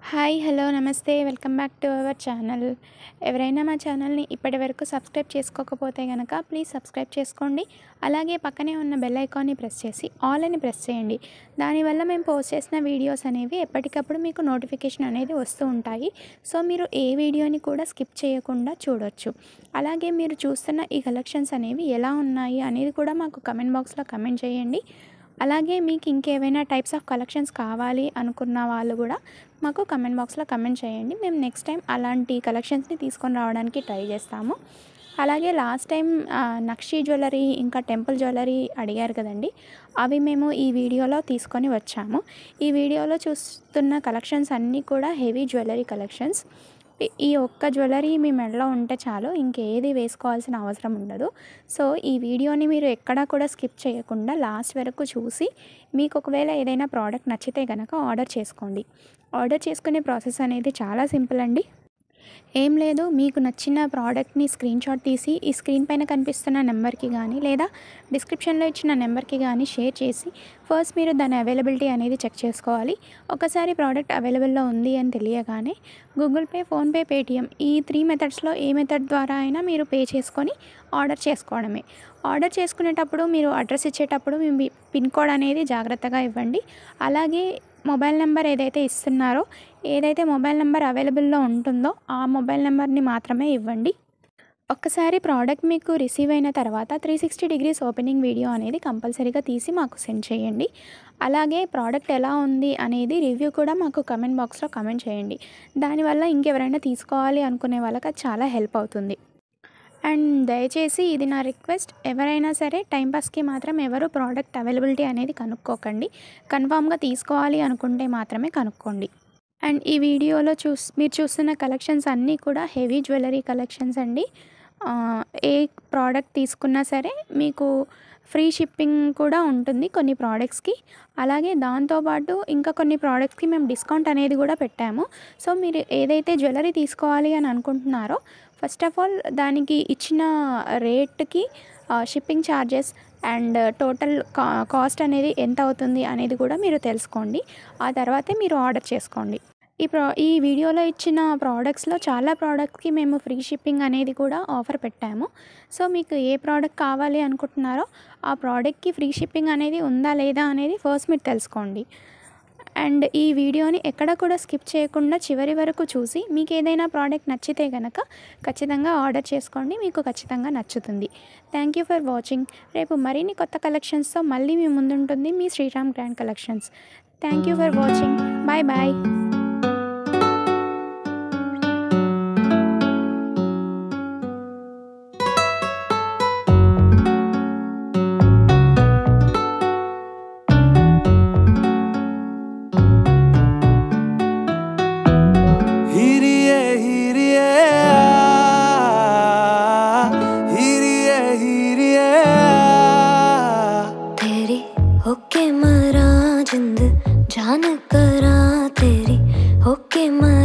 Hi hello నమస్తే welcome back to our channel. ఎవరైనా మా ఛానల్ని ఇప్పటివరకు సబ్స్క్రైబ్ చేసుకోకపోతే కనుక ప్లీజ్ సబ్స్క్రైబ్ చేసుకోండి. అలాగే పక్కనే ఉన్న బెల్ ఐకాన్ని ప్రెస్ చేసి ఆల్ అని ప్రెస్ చేయండి. దానివల్ల మేము పోస్ట్ చేసిన వీడియోస్ అనేవి ఎప్పటికప్పుడు మీకు నోటిఫికేషన్ అనేది వస్తూ ఉంటాయి. సో మీరు ఏ వీడియోని కూడా స్కిప్ చేయకుండా చూడొచ్చు. అలాగే మీరు చూస్తున్న ఈ కలెక్షన్స్ అనేవి ఎలా ఉన్నాయి అనేది కూడా మాకు కమెంట్ బాక్స్లో కమెంట్ చేయండి. అలాగే మీకు ఇంకేమైనా టైప్స్ ఆఫ్ కలెక్షన్స్ కావాలి అనుకున్న వాళ్ళు కూడా మాకు కమెంట్ బాక్స్లో కమెంట్ చేయండి. మేము నెక్స్ట్ టైం అలాంటి కలెక్షన్స్ని తీసుకొని రావడానికి ట్రై చేస్తాము. అలాగే లాస్ట్ టైం నక్షి జ్యువెలరీ ఇంకా టెంపుల్ జ్యువెలరీ అడిగారు కదండి, అవి మేము ఈ వీడియోలో తీసుకొని వచ్చాము. ఈ వీడియోలో చూస్తున్న కలెక్షన్స్ అన్నీ కూడా హెవీ జ్యువెలరీ కలెక్షన్స్. ఈ ఒక్క జ్యువెలరీ మీ మెడలో ఉంటే చాలు, ఇంకేది వేసుకోవాల్సిన అవసరం ఉండదు. సో ఈ వీడియోని మీరు ఎక్కడా కూడా స్కిప్ చేయకుండా లాస్ట్ వరకు చూసి మీకు ఒకవేళ ఏదైనా ప్రోడక్ట్ నచ్చితే కనుక ఆర్డర్ చేసుకోండి. ఆర్డర్ చేసుకునే ప్రాసెస్ అనేది చాలా సింపుల్ అండి. ఏం లేదు, మీకు నచ్చిన ప్రోడక్ట్ని స్క్రీన్ షాట్ తీసి ఈ స్క్రీన్ పైన కనిపిస్తున్న నెంబర్కి కానీ లేదా డిస్క్రిప్షన్లో ఇచ్చిన నెంబర్కి కానీ షేర్ చేసి ఫస్ట్ మీరు దాని అవైలబిలిటీ అనేది చెక్ చేసుకోవాలి. ఒకసారి ప్రోడక్ట్ అవైలబుల్లో ఉంది అని తెలియగానే గూగుల్ పే, ఫోన్పే, పేటిఎం ఈ 3 మెథడ్స్లో ఏ మెథడ్ ద్వారా అయినా మీరు పే చేసుకొని ఆర్డర్ చేసుకోవడమే. ఆర్డర్ చేసుకునేటప్పుడు మీరు అడ్రస్ ఇచ్చేటప్పుడు మీ పిన్ కోడ్ అనేది జాగ్రత్తగా ఇవ్వండి. అలాగే మొబైల్ నెంబర్ ఏదైతే ఇస్తున్నారో, ఏదైతే మొబైల్ నెంబర్ అవైలబుల్లో ఉంటుందో ఆ మొబైల్ నెంబర్ని మాత్రమే ఇవ్వండి. ఒక్కసారి ప్రోడక్ట్ మీకు రిసీవ్ అయిన తర్వాత 360 డిగ్రీస్ ఓపెనింగ్ వీడియో అనేది కంపల్సరీగా తీసి మాకు సెండ్ చేయండి. అలాగే ప్రోడక్ట్ ఎలా ఉంది అనేది రివ్యూ కూడా మాకు కమెంట్ బాక్స్లో కమెంట్ చేయండి. దానివల్ల ఇంకెవరైనా తీసుకోవాలి అనుకునే వాళ్ళకి అది చాలా హెల్ప్ అవుతుంది. అండ్ దయచేసి ఇది నా రిక్వెస్ట్, ఎవరైనా సరే టైంపాస్కి మాత్రం ఎవరు ప్రోడక్ట్ అవైలబిలిటీ అనేది కనుక్కోకండి. కన్ఫామ్గా తీసుకోవాలి అనుకుంటే మాత్రమే కనుక్కోండి. అండ్ ఈ వీడియోలో మీరు చూస్తున్న కలెక్షన్స్ అన్నీ కూడా హెవీ జ్యువెలరీ కలెక్షన్స్ అండి. ఏ ప్రోడక్ట్ తీసుకున్నా సరే మీకు ఫ్రీ షిప్పింగ్ కూడా ఉంటుంది కొన్ని ప్రోడక్ట్స్కి. అలాగే దాంతోపాటు ఇంకా కొన్ని ప్రోడక్ట్స్కి మేము డిస్కౌంట్ అనేది కూడా పెట్టాము. సో మీరు ఏదైతే జ్యువెలరీ తీసుకోవాలి అని అనుకుంటున్నారో ఫస్ట్ ఆఫ్ ఆల్ దానికి ఇచ్చిన రేట్కి shipping charges and total cost అనేది ఎంత అవుతుంది అనేది కూడా మీరు తెలుసుకోండి. ఆ తర్వాతే మీరు ఆర్డర్ చేసుకోండి. ఈ వీడియోలో ఇచ్చిన ప్రోడక్ట్స్లో చాలా ప్రోడక్ట్స్కి మేము ఫ్రీ షిప్పింగ్ అనేది కూడా ఆఫర్ పెట్టాము. సో మీకు ఏ ప్రోడక్ట్ కావాలి అనుకుంటున్నారో ఆ ప్రోడక్ట్కి ఫ్రీ షిప్పింగ్ అనేది ఉందా లేదా అనేది ఫస్ట్ మీరు తెలుసుకోండి. అండ్ ఈ వీడియోని ఎక్కడ కూడా స్కిప్ చేయకుండా చివరి వరకు చూసి మీకు ఏదైనా ప్రోడక్ట్ నచ్చితే కనుక ఖచ్చితంగా ఆర్డర్ చేసుకోండి, మీకు ఖచ్చితంగా నచ్చుతుంది. Thank you for watching. రేపు మరిన్ని కొత్త కలెక్షన్స్తో మళ్ళీ మీ ముందుంటుంది మీ Sriram grand collections. Thank you for watching. Bye bye. होके मरा जिंद जान करा तेरी, होके मरा